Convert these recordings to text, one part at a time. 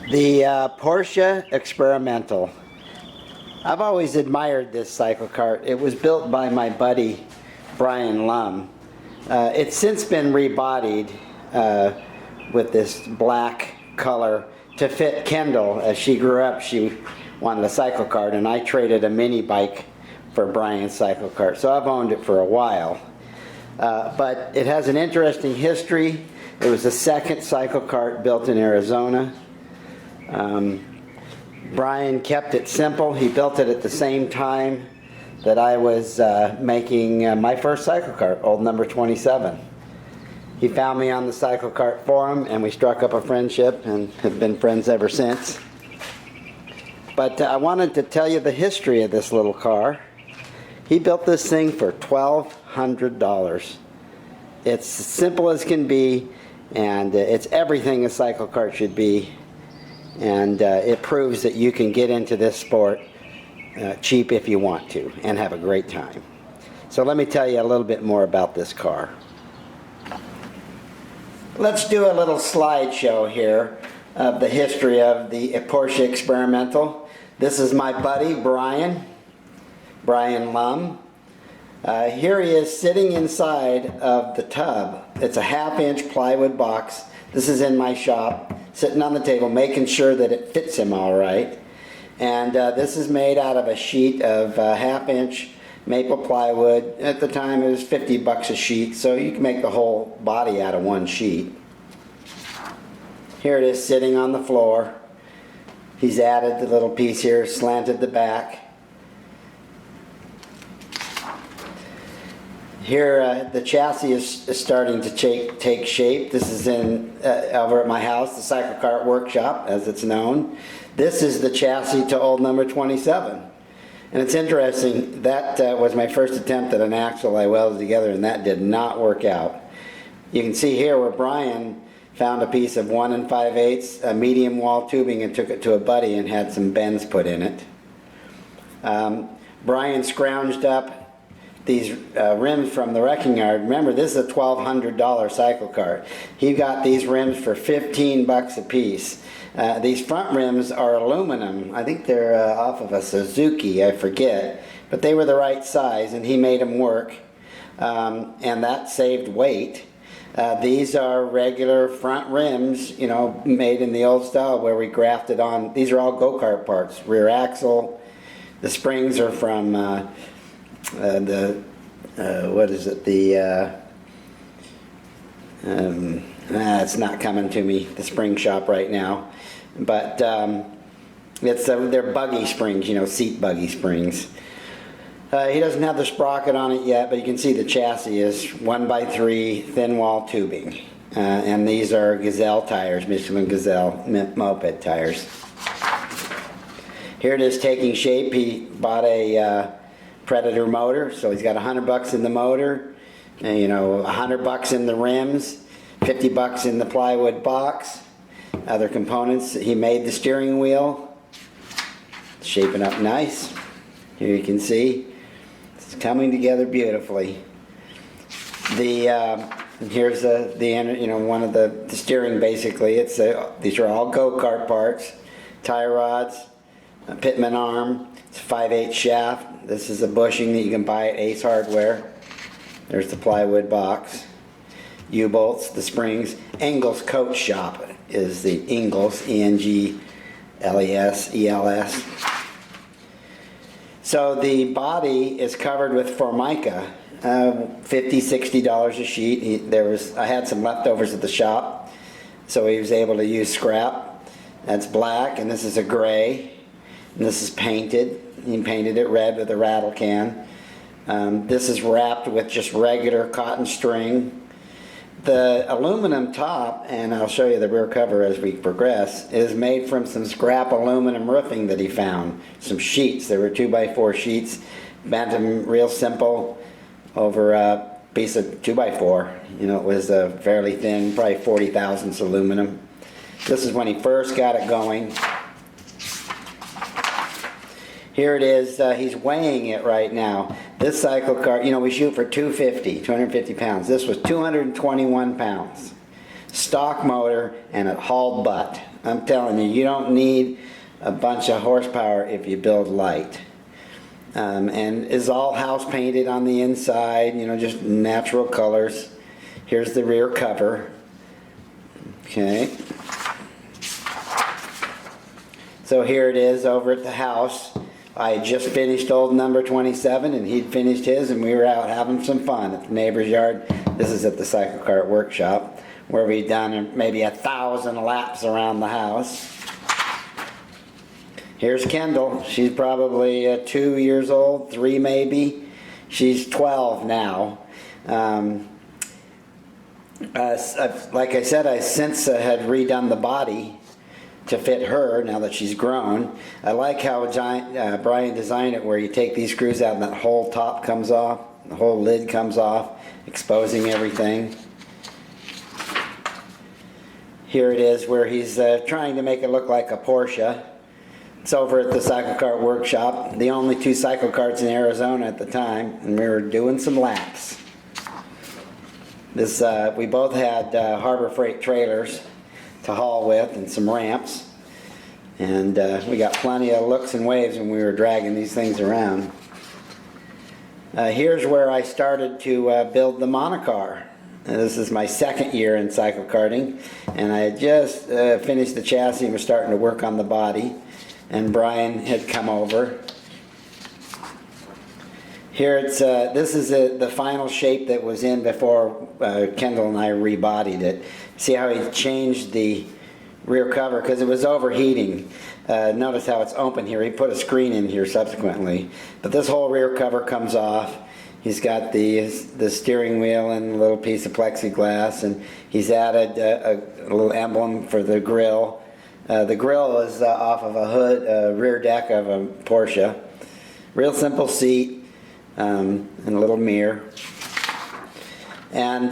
The Porsche Experimental. I've always admired this Cyclekart. It was built by my buddy Brian Lum. It's since been rebodied with this black color to fit Kendall. As she grew up, she wanted a Cyclekart, and I traded a mini bike for Brian's Cyclekart. So I've owned it for a while. But it has an interesting history. It was the second Cyclekart built in Arizona. Brian kept it simple. He built it at the same time that I was making my first Cyclekart, old number 27. He found me on the Cyclekart forum, and we struck up a friendship and have been friends ever since. But I wanted to tell you the history of this little car. He built this thing for $1,200. It's simple as can be, and it's everything a Cyclekart should be. And it proves that you can get into this sport cheap if you want to and have a great time. So let me tell you a little bit more about this car. Let's do a little slideshow here of the history of the Porsche Experimental. This is my buddy Brian Lum. Here he is sitting inside of the tub. It's a 1/2-inch plywood box. This is in my shop, sitting on the table, making sure that it fits him all right. And this is made out of a sheet of 1/2-inch maple plywood. At the time it was 50 bucks a sheet, so you can make the whole body out of one sheet. Here it is sitting on the floor. He's added the little piece here, slanted the back. Here the chassis is starting to take shape. This is over at my house, the Cyclekart workshop as it's known. This is the chassis to old number 27. And it's interesting, that was my first attempt at an axle I welded together, and that did not work out. You can see here where Brian found a piece of 1 5/8 medium wall tubing and took it to a buddy and had some bends put in it. Brian scrounged up these rims from the wrecking yard. Remember, this is a $1,200 Cyclekart. He got these rims for 15 bucks a piece. These front rims are aluminum. I think they're off of a Suzuki, I forget. But they were the right size, and he made them work. And that saved weight. These are regular front rims, you know, made in the old style where we grafted on. These are all go-kart parts. Rear axle. The springs are from what is it? It's not coming to me, the spring shop right now. But they're buggy springs, you know, seat buggy springs. He doesn't have the sprocket on it yet, but you can see the chassis is 1x3 thin wall tubing. And these are Gazelle tires, Michelin Gazelle moped tires. Here it is taking shape. He bought a Predator motor, so he's got 100 bucks in the motor, and, you know, 100 bucks in the rims, 50 bucks in the plywood box. Other components, he made the steering wheel. It's shaping up nice. Here you can see it's coming together beautifully. Here's one of the steering basically. These are all go-kart parts, tie rods, a pitman arm. It's a 5/8 shaft. This is a bushing that you can buy at Ace Hardware. There's the plywood box. U-bolts, the springs. Engels Coach Shop is the Engels, E-N-G-L-E-S, E-L-S. So the body is covered with Formica, $50, $60 a sheet. I had some leftovers at the shop, so he was able to use scrap. That's black, and this is a gray. And this is painted. He painted it red with a rattle can. This is wrapped with just regular cotton string. The aluminum top, and I'll show you the rear cover as we progress, is made from some scrap aluminum roofing that he found. Some sheets. There were 2x4 sheets. Bent them real simple over a piece of 2x4. You know, it was fairly thin, probably 40 thousandths aluminum. This is when he first got it going. Here it is. He's weighing it right now. This Cyclekart, you know, we shoot for 250 pounds. This was 221 pounds. Stock motor and a hauled butt. I'm telling you, you don't need a bunch of horsepower if you build light. And is all house painted on the inside, you know, just natural colors. Here's the rear cover. Okay. So here it is over at the house. I had just finished old number 27 and he'd finished his, and we were out having some fun at the neighbor's yard. This is at the Cyclekart workshop where we'd done maybe 1,000 laps around the house. Here's Kendall. She's probably 2 years old, 3 maybe. She's 12 now. Like I said, I since had redone the body to fit her now that she's grown. I like how Brian designed it where you take these screws out and that whole top comes off, the whole lid comes off, exposing everything. Here it is where he's trying to make it look like a Porsche. It's over at the Cyclekart workshop, the only 2 Cyclekarts in Arizona at the time, and we were doing some laps. This we both had Harbor Freight trailers to haul with and some ramps, and we got plenty of looks and waves when we were dragging these things around. Here's where I started to build the monocar. This is my 2nd year in cycle karting, and I had just finished the chassis and was starting to work on the body, and Brian had come over. Here it's this is the final shape that was in before Kendall and I rebodied it. See how he changed the rear cover because it was overheating. Notice how it's open here. He put a screen in here subsequently, but this whole rear cover comes off. He's got the steering wheel and a little piece of plexiglass, and he's added a little emblem for the grill. The grill is off of a hood, rear deck of a Porsche. Real simple seat. And a little mirror. And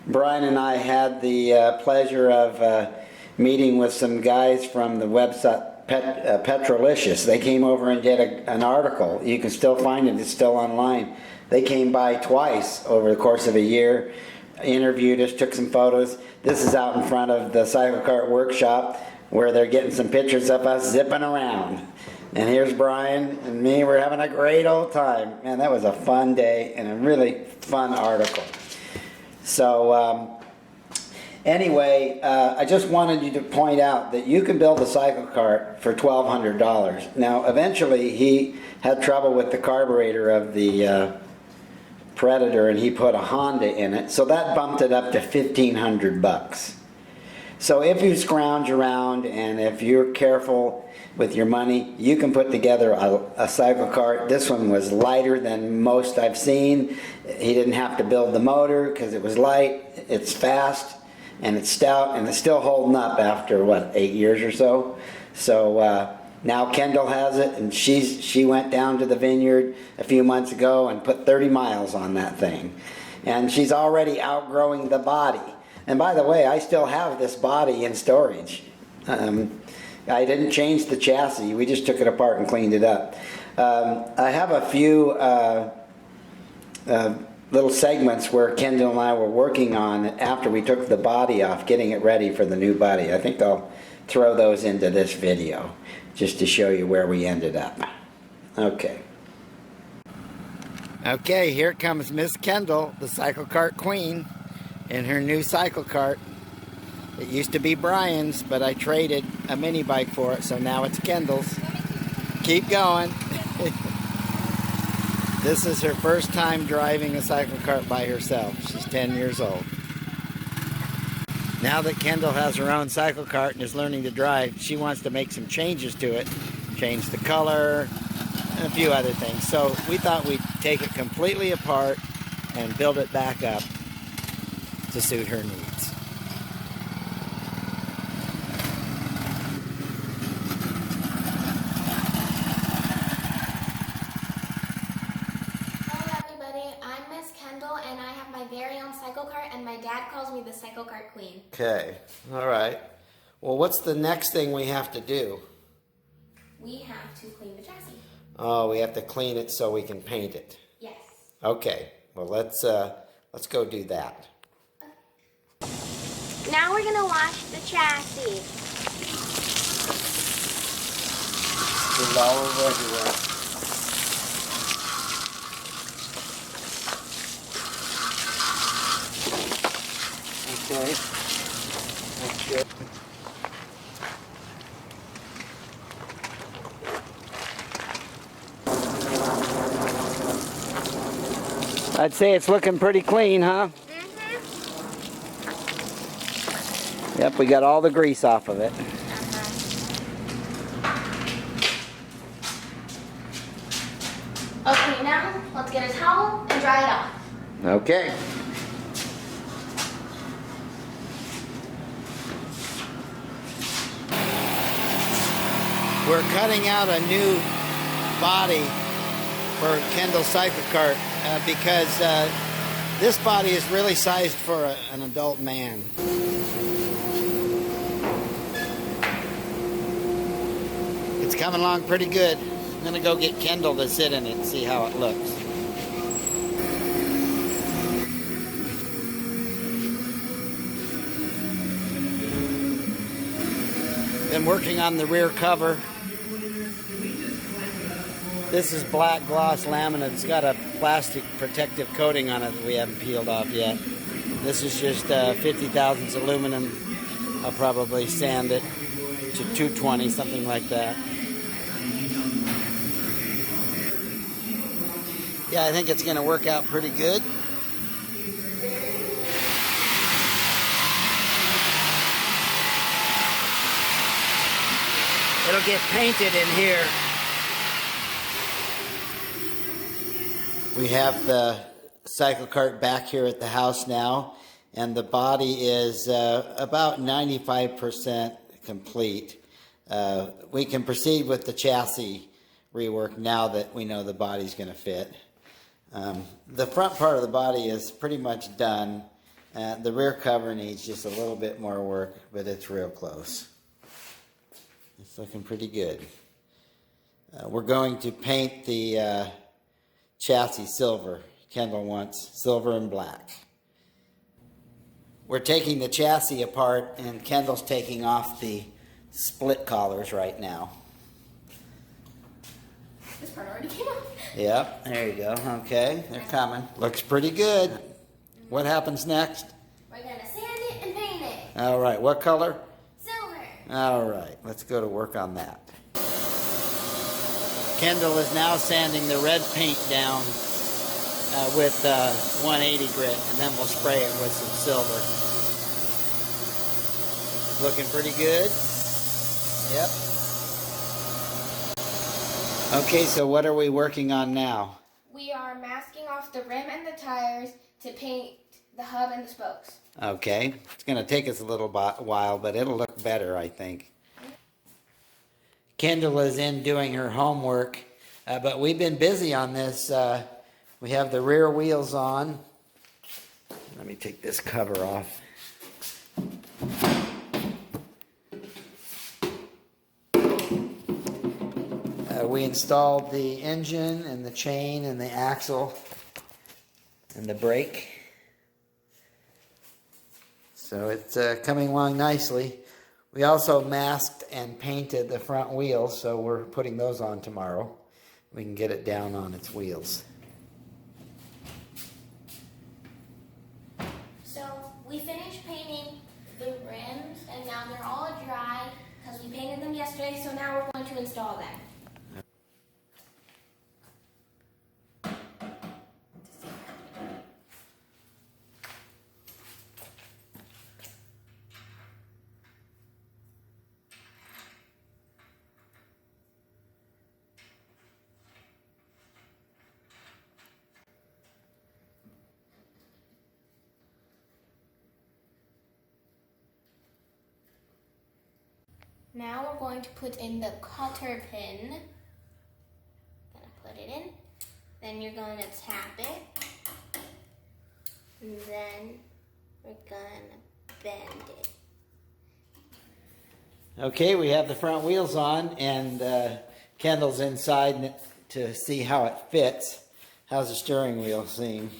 Brian and I had the pleasure of meeting with some guys from the website Petrolicious. They came over and did an article. You can still find it. It's still online. They came by twice over the course of a year, interviewed us, took some photos. This is out in front of the Cyclekart workshop where they're getting some pictures of us zipping around. And here's Brian and me. We're having a great old time. Man, that was a fun day and a really fun article. So anyway, I just wanted you to point out that you can build a Cyclekart for $1,200. Now, eventually he had trouble with the carburetor of the Predator, and he put a Honda in it. So that bumped it up to $1,500. So if you scrounge around and if you're careful with your money, you can put together a Cyclekart. This one was lighter than most I've seen. He didn't have to build the motor because it was light, it's fast, and it's stout, and it's still holding up after, what, 8 years or so? So now Kendall has it, and she went down to the vineyard a few months ago and put 30 miles on that thing. And she's already outgrowing the body. And by the way, I still have this body in storage. I didn't change the chassis. We just took it apart and cleaned it up. I have a few little segments where Kendall and I were working on after we took the body off, getting it ready for the new body. I think I'll throw those into this video just to show you where we ended up. Okay. Okay, here comes Miss Kendall, the Cyclekart queen, in her new Cyclekart. It used to be Brian's, but I traded a mini bike for it, so now it's Kendall's. Keep going. This is her first time driving a Cyclekart by herself. She's 10 years old. Now that Kendall has her own Cyclekart and is learning to drive, she wants to make some changes to it. Change the color, and a few other things. So we thought we'd take it completely apart and build it back up to suit her needs. And I have my very own Cyclekart, and my dad calls me the Cyclekart queen. Okay, all right. Well, what's the next thing we have to do? We have to clean the chassis. Oh, we have to clean it so we can paint it. Yes. Okay, well let's go do that. Now we're gonna wash the chassis. It's all over everywhere. Okay, that's good. I'd say it's looking pretty clean, huh? Mm-hmm. Yep, we got all the grease off of it. Okay, now let's get a towel and dry it off. Okay. We're cutting out a new body for Kendall's Cyclekart because this body is really sized for an adult man. It's coming along pretty good. I'm gonna go get Kendall to sit in it and see how it looks. Been working on the rear cover. This is black gloss laminate. It's got a plastic protective coating on it that we haven't peeled off yet. This is just 50 thousandths aluminum. I'll probably sand it to 220, something like that. Yeah, I think it's going to work out pretty good. It'll get painted in here. We have the Cyclekart back here at the house now, and the body is about 95% complete. We can proceed with the chassis rework now that we know the body's going to fit. The front part of the body is pretty much done. The rear cover needs just a little bit more work, but it's real close. It's looking pretty good. We're going to paint the chassis silver. Kendall wants silver and black. We're taking the chassis apart, and Kendall's taking off the split collars right now. This part already came off. Yep, there you go. Okay, they're coming. Looks pretty good. What happens next? We're gonna sand it and paint it. All right, what color? Silver. All right, let's go to work on that. Kendall is now sanding the red paint down with 180 grit, and then we'll spray it with some silver. Looking pretty good. Yep. Okay, so what are we working on now? We are masking off the rim and the tires to paint the hub and the spokes. Okay, it's going to take us a little while, but it'll look better, I think. Kendall is in doing her homework, but we've been busy on this. We have the rear wheels on. Let me take this cover off. We installed the engine and the chain and the axle and the brake. So it's coming along nicely. We also masked and painted the front wheels, so we're putting those on tomorrow. We can get it down on its wheels. So we finished painting the rims, and now they're all dry because we painted them yesterday, so now we're going to install them. Now we're going to put in the cotter pin. Gonna put it in. Then you're going to tap it. And then we're gonna bend it. Okay, we have the front wheels on, and Kendall's inside to see how it fits. How's the steering wheel seem?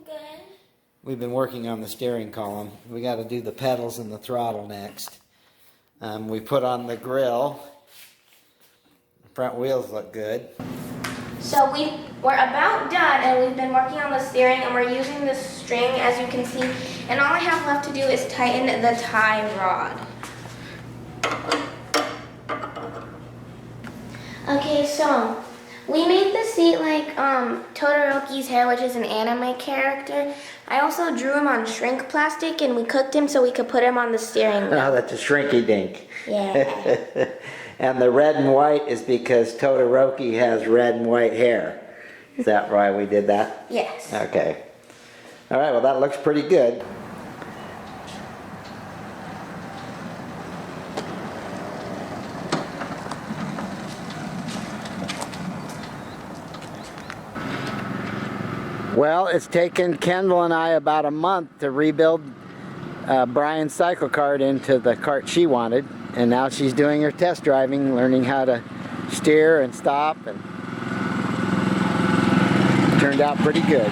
Good. We've been working on the steering column. We got to do the pedals and the throttle next. We put on the grill. The front wheels look good. So we're about done, and we've been working on the steering, and we're using the string, as you can see. And all I have left to do is tighten the tie rod. Okay, so we made the seat like Todoroki's hair, which is an anime character. I also drew him on shrink plastic, and we cooked him so we could put him on the steering wheel. Oh, that's a shrinky dink. Yeah. And the red and white is because Todoroki has red and white hair. Is that why we did that? Yes. Okay. All right, well that looks pretty good. Well, it's taken Kendall and I about a month to rebuild Brian's Cyclekart into the cart she wanted, and now she's doing her test driving, learning how to steer and stop, and it turned out pretty good.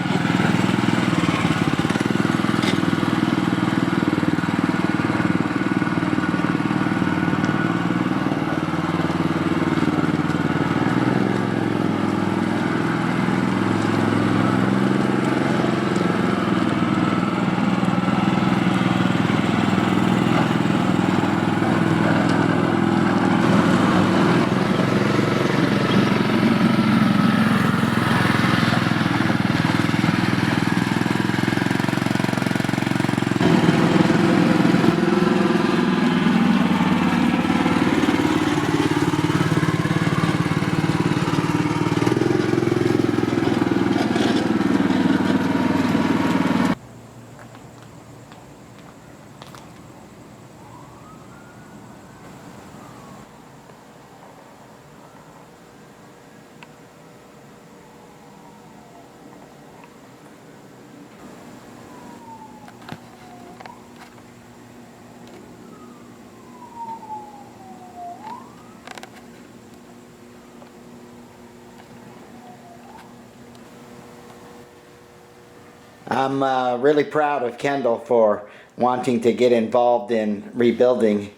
I'm really proud of Kendall for wanting to get involved in rebuilding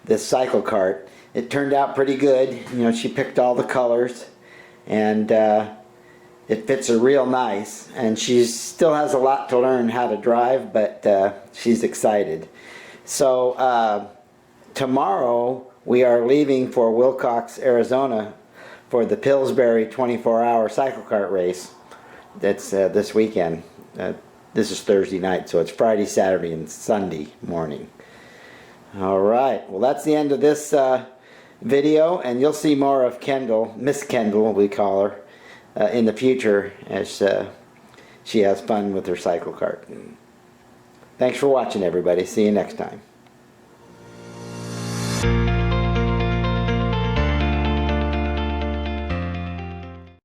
this Cyclekart. It turned out pretty good. You know, she picked all the colors, and it fits her real nice. And she still has a lot to learn how to drive, but she's excited. So tomorrow we are leaving for Wilcox, Arizona for the Pillsbury 24-hour Cyclekart race. That's this weekend. This is Thursday night, so it's Friday, Saturday, and Sunday morning. All right, well that's the end of this video, and you'll see more of Kendall, Miss Kendall we call her, in the future as she has fun with her Cyclekart. Thanks for watching, everybody. See you next time.